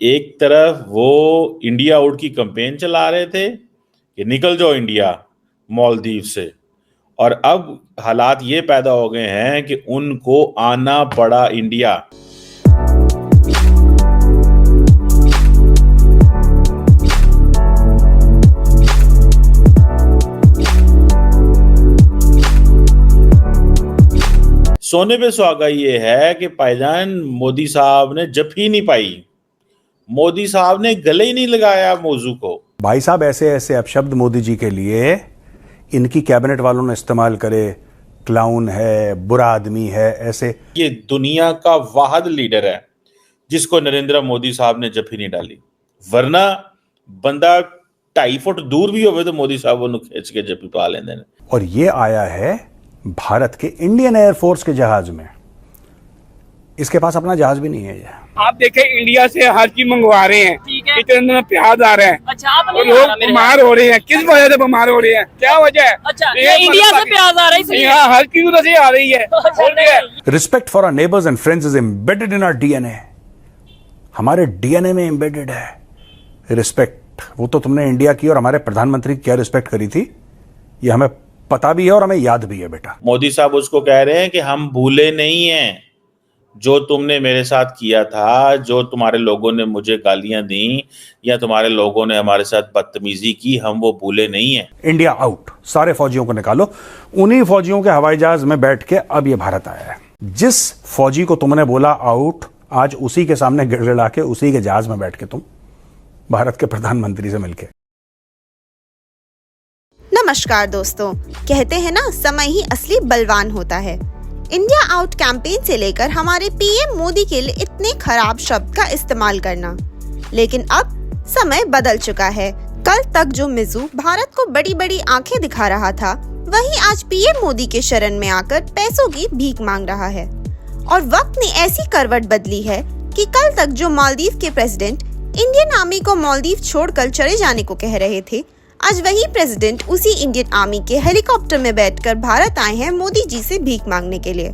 ایک طرف وہ انڈیا آؤٹ کی کمپین چلا رہے تھے کہ نکل جاؤ انڈیا مالدیو سے، اور اب حالات یہ پیدا ہو گئے ہیں کہ ان کو آنا پڑا انڈیا۔ سونے پہ سہاگا یہ ہے کہ بھائی مودی صاحب نے جب ہی نہیں پائی، مودی صاحب نے گلے ہی نہیں لگایا موضوع کو۔ بھائی صاحب ایسے ایسے اپشبد مودی جی کے لیے ان کی کیبنٹ والوں نے استعمال کرے، کلاؤن ہے، برا آدمی ہے، ایسے۔ یہ دنیا کا واحد لیڈر ہے جس کو نریندر مودی صاحب نے جب ہی نہیں ڈالی، ورنہ بندہ 2.5 فٹ دور بھی ہوئے تو مودی صاحب انہوں کھینچ کے جب ہی پا لیندے ہیں۔ اور یہ آیا ہے بھارت کے انڈین ایئر فورس کے جہاز میں، اس کے پاس اپنا جہاز بھی نہیں ہے۔ یہ آپ دیکھیں انڈیا سے ہر چیز منگوا رہے ہیں، اتنے پیاز آ رہے ہیں، لوگ بیمار ہو رہے ہیں۔ کس وجہ سے بیمار ہو رہے ہیں؟ کیا وجہ ہے؟ انڈیا سے پیاز آ رہی ہے، ہر چیز ادھر سے آ رہی ہے۔ Respect for our neighbors and friends is embedded in our DNA، ہمارے ڈی این اے میں embedded ہے رسپیکٹ۔ وہ تو تم نے انڈیا کی اور ہمارے پردھان منتری کی کیا رسپیکٹ کری تھی، یہ ہمیں پتا بھی ہے اور ہمیں یاد بھی ہے بیٹا۔ مودی صاحب اس کو کہہ رہے ہیں کہ ہم بھولے نہیں ہیں جو تم نے میرے ساتھ کیا تھا، جو تمہارے لوگوں نے مجھے گالیاں دیں یا تمہارے لوگوں نے ہمارے ساتھ بدتمیزی کی، ہم وہ بھولے نہیں ہیں۔ انڈیا آؤٹ، سارے فوجیوں کو نکالو۔ انہی فوجیوں کے ہوائی جہاز میں بیٹھ کے اب یہ بھارت آیا ہے۔ جس فوجی کو تم نے بولا آؤٹ، آج اسی کے سامنے گڑگڑا کے اسی کے جہاز میں بیٹھ کے تم بھارت کے پردھان منتری سے مل کے۔ نمسکار دوستوں، کہتے ہیں نا سمے ہی اصلی بلوان ہوتا ہے۔ انڈیا آؤٹ کیمپین سے لے کر ہمارے پی ایم مودی کے لیے اتنے خراب شبد کا استعمال کرنا، لیکن اب سمے بدل چکا ہے۔ کل تک جو مزو بھارت کو بڑی بڑی آنکھیں دکھا رہا تھا، وہی آج پی ایم مودی کے شرن میں آ کر پیسوں کی بھیک مانگ رہا ہے۔ اور وقت نے ایسی کروٹ بدلی ہے کہ کل تک جو مالدیو کے پریزیڈنٹ انڈین آرمی کو مالدیو چھوڑ کر چلے جانے کو کہہ رہے تھے، آج وہی پریزیڈنٹ اسی انڈین آرمی کے ہیلی کاپٹر میں بیٹھ کر بھارت آئے ہیں مودی جی سے بھیک مانگنے کے لیے۔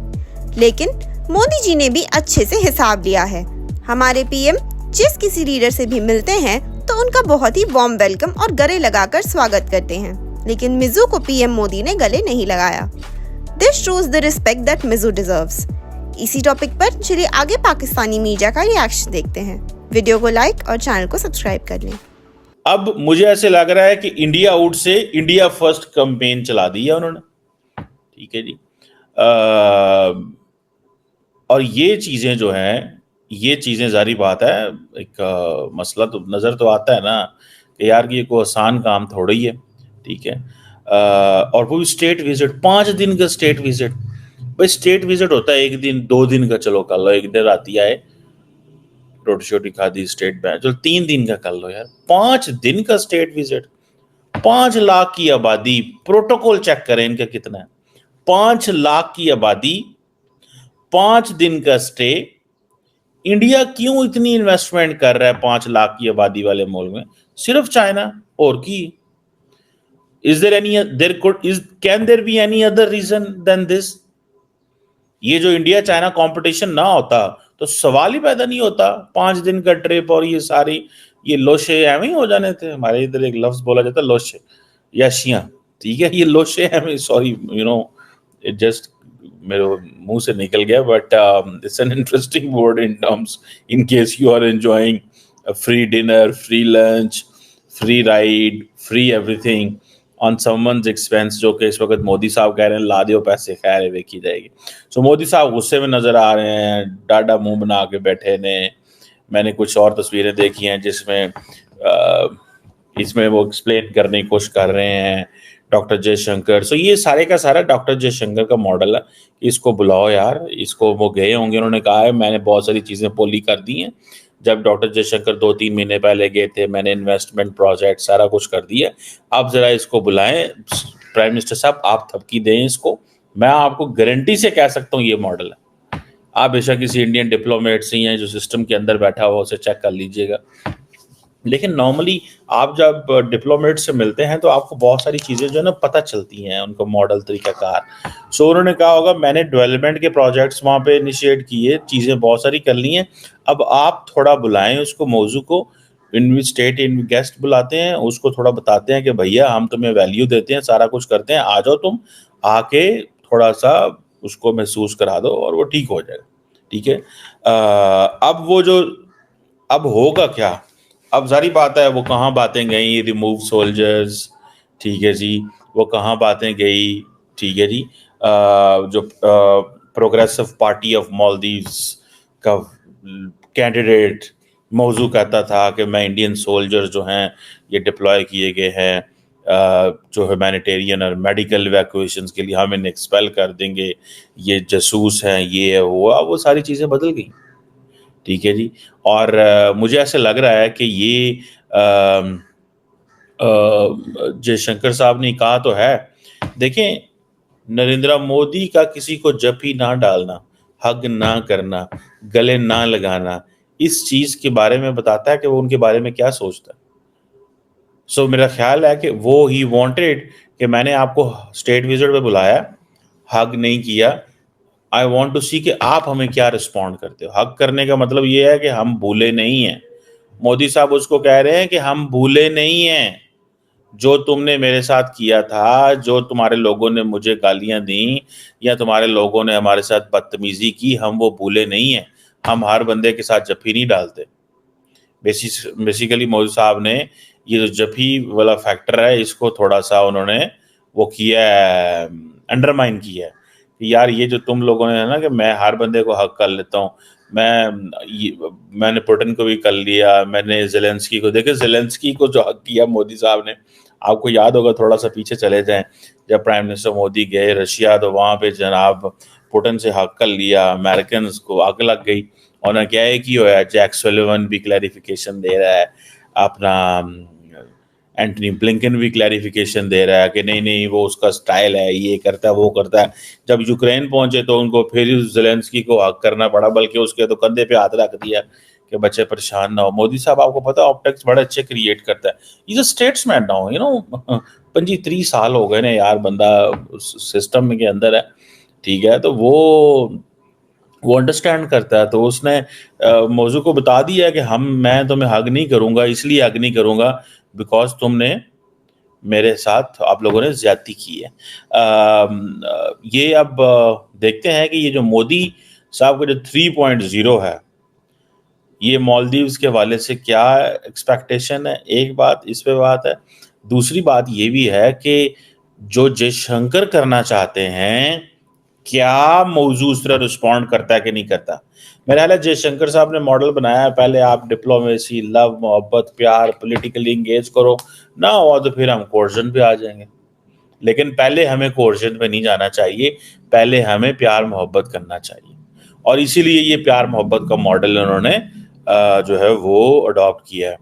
لیکن مودی جی نے بھی اچھے سے حساب لیا ہے۔ ہمارے پی ایم جس کسی لیڈر سے بھی ملتے ہیں تو ان کا بہت ہی وارم ویلکم اور گلے لگا کر سواگت کرتے ہیں، لیکن مزو کو پی ایم مودی نے گلے نہیں لگایا۔ This shows the respect that Mizo deserves۔ اسی ٹاپک پر چلیے آگے پاکستانی میڈیا کا ریاکشن دیکھتے ہیں۔ ویڈیو کو لائک اور چینل کو سبسکرائب کر لیں۔ اب مجھے ایسے لگ رہا ہے کہ انڈیا آؤٹ سے انڈیا فرسٹ کمپین چلا دی ہے انہوں نے، ٹھیک ہے جی۔ اور یہ چیزیں جو ہیں، یہ چیزیں ظاہری بات ہے، ایک مسئلہ تو نظر تو آتا ہے نا کہ یار یہ کوئی آسان کام تھوڑی ہے، ٹھیک ہے۔ اور وہ بھی اسٹیٹ وزٹ، 5 دن کا اسٹیٹ وزٹ۔ بھائی اسٹیٹ وزٹ ہوتا ہے 1 دن 2 دن کا، چلو کر لو، ایک دن راتی آئے روٹی شوٹی کھا دی اسٹیٹ بینک، چلو 3 دن کا کر لو یار۔ 5 دن کا اسٹیٹ وزٹ، 5 لاکھ کی آبادی، پروٹوکول چیک کریں ان کا کتنا ہے۔ 5 لاکھ کی آبادی، 5 دن کا اسٹے۔ انڈیا کیوں اتنی انویسٹمنٹ کر رہا ہے 5 لاکھ کی آبادی والے ملک میں؟ صرف چائنا، اور کی can there be any other reason than this؟ یہ جو انڈیا چائنا کمپٹیشن نہ ہوتا تو سوال ہی پیدا نہیں ہوتا۔ 5 دن کا ٹرپ اور یہ ساری یہ لوشے ایویں ہی ہو جانے تھے۔ ہمارے ادھر ایک لفظ بولا جاتا ہے لوشے یا شیاں، ٹھیک ہے۔ یہ لوشے ایویں، سوری اٹ جسٹ میرے منہ سے نکل گیا، but it's an interesting word in terms in case you are enjoying free dinner, free lunch, free ride, free everything on someone's expense, جو کہ اس وقت مودی صاحب کہہ رہے ہیں لا دیو پیسے، خیر ہے دیکھی جائے گی۔ سو مودی صاحب غصے میں نظر آ رہے ہیں، ڈاڈا منہ بنا کے بیٹھے نے۔ میں نے کچھ اور تصویریں دیکھی ہیں جس میں اس میں وہ ایکسپلین کرنے کی کوشش کر رہے ہیں ڈاکٹر جے شنکر۔ سو یہ سارے کا سارا ڈاکٹر جے شنکر کا ماڈل ہے، اس کو بلاؤ یار، اس کو وہ گئے ہوں گے، انہوں نے کہا ہے میں نے بہت ساری چیزیں پولی کر دی ہیں۔ جب ڈاکٹر جے شنکر 2-3 مہینے پہلے گئے تھے، میں نے انویسٹمنٹ پروجیکٹ سارا کچھ کر دیا، اب ذرا اس کو بلائیں پرائم منسٹر صاحب، آپ تھپکی دیں اس کو۔ میں آپ کو گارنٹی سے کہہ سکتا ہوں یہ ماڈل ہے۔ آپ بے شک کسی انڈین ڈپلومیٹ سے ہیں جو سسٹم کے اندر بیٹھا ہوا، اسے چیک کر لیجئے گا۔ لیکن نارملی آپ جب ڈپلومیٹ سے ملتے ہیں تو آپ کو بہت ساری چیزیں جو ہے نا پتہ چلتی ہیں، ان کا ماڈل طریقہ کار. سو انہوں نے کہا ہوگا میں نے ڈیولپمنٹ کے پروجیکٹس وہاں پہ انیشیٹ کیے، چیزیں بہت ساری کر لی ہیں، اب آپ تھوڑا بلائیں اس کو موضوع کو. اسٹیٹ گیسٹ بلاتے ہیں، اس کو تھوڑا بتاتے ہیں کہ بھیا ہم تمہیں ویلیو دیتے ہیں، سارا کچھ کرتے ہیں، آ جاؤ تم، آ کے تھوڑا سا اس کو محسوس کرا دو اور وہ ٹھیک ہو جائے گا. ٹھیک ہے. اب وہ جو اب ہوگا کیا، اب ظاہری بات ہے وہ کہاں باتیں گئیں، ریموو سولجرز، ٹھیک ہے جی، وہ کہاں باتیں گئی، ٹھیک ہے جی. جو پروگریسو پارٹی آف مالدیوز کا کینڈیڈیٹ موضوع کہتا تھا کہ میں انڈین سولجر جو ہیں یہ ڈپلوائے کیے گئے ہیں جو ہیومینیٹیرین اور میڈیکل ایویکویشنز کے لیے، ہم انہیں ایکسپیل کر دیں گے، یہ جاسوس ہیں، یہ وہ ساری چیزیں بدل گئیں. ٹھیک ہے جی. اور مجھے ایسے لگ رہا ہے کہ یہ جے شنکر صاحب نے کہا تو ہے، دیکھیں نریندر مودی کا کسی کو جپی نہ ڈالنا، حگ نہ کرنا، گلے نہ لگانا، اس چیز کے بارے میں بتاتا ہے کہ وہ ان کے بارے میں کیا سوچتا ہے. سو میرا خیال ہے کہ وہ ہی وانٹیڈ کہ میں نے آپ کو اسٹیٹ وزٹ پہ بلایا، حگ نہیں کیا. آئی وانٹ ٹو سی کہ آپ ہمیں کیا رسپونڈ کرتے ہو. حق کرنے کا مطلب یہ ہے کہ ہم بھولے نہیں ہیں. مودی صاحب اس کو کہہ رہے ہیں کہ ہم بھولے نہیں ہیں، جو تم نے میرے ساتھ کیا تھا، جو تمہارے لوگوں نے مجھے گالیاں دیں یا تمہارے لوگوں نے ہمارے ساتھ بدتمیزی کی، ہم وہ بھولے نہیں ہیں. ہم ہر بندے کے ساتھ جفی نہیں ڈالتے. بیسیکلی مودی صاحب نے یہ جو جفی والا فیکٹر ہے اس کو تھوڑا سا انہوں نے وہ کیا ہے، انڈرمائن کیا ہے کہ یار یہ جو تم لوگوں نے ہے نا کہ میں ہر بندے کو حق کر لیتا ہوں، میں نے پوٹن کو بھی کر لیا، میں نے زیلنسکی کو، دیکھیں زیلنسکی کو جو حق کیا مودی صاحب نے، آپ کو یاد ہوگا تھوڑا سا پیچھے چلے جائیں، جب پرائم منسٹر مودی گئے رشیا تو وہاں پہ جناب پوٹن سے حق کر لیا، امریکنز کو آگ لگ گئی. اور نہ کیا ایک ہی ہوا ہے، جیک سولیون بھی کلیریفیکیشن دے رہا ہے، اپنا اینٹنی بلنکن بھی کلیریفیکیشن دے رہا ہے کہ نہیں وہ اس کا سٹائل ہے، یہ کرتا ہے وہ کرتا ہے. جب یوکرین پہنچے تو ان کو پھر زیلنسکی کو حق کرنا پڑا، بلکہ اس کے تو کندھے پہ ہاتھ رکھ دیا کہ بچے پریشان نہ ہو. مودی صاحب آپ کو پتا آپٹکس بڑے اچھے کریٹ کرتا ہے. یہ اسٹیٹس مین نہ ہو 25-30 سال ہو گئے نا یار، بندہ سسٹم کے اندر ہے، ٹھیک ہے، تو وہ انڈرسٹینڈ کرتا ہے. تو اس نے موضوع کو بتا دیا کہ میں تمہیں حگ نہیں کروں گا، اس لیے حگ نہیں کروں گا بیکاز تم نے میرے ساتھ آپ لوگوں نے زیادتی کی ہے. یہ اب دیکھتے ہیں کہ یہ جو مودی صاحب کا جو 3.0 ہے یہ مالدیوز کے حوالے سے کیا ایکسپیکٹیشن ہے. ایک بات اس پہ بات ہے. دوسری بات یہ بھی ہے کہ جو جے شنکر کرنا چاہتے ہیں کیا موضوع اس طرح رسپونڈ کرتا ہے کہ نہیں کرتا. میرا خیال ہے جے شنکر صاحب نے ماڈل بنایا ہے، پہلے آپ ڈپلومیسی، لو، محبت، پیار، پولیٹیکلی انگیج کرو، نہ ہوا تو پھر ہم کورژن پہ آ جائیں گے. لیکن پہلے ہمیں کورژن پہ نہیں جانا چاہیے، پہلے ہمیں پیار محبت کرنا چاہیے. اور اسی لیے یہ پیار محبت کا ماڈل انہوں نے جو ہے وہ اڈاپٹ کیا ہے.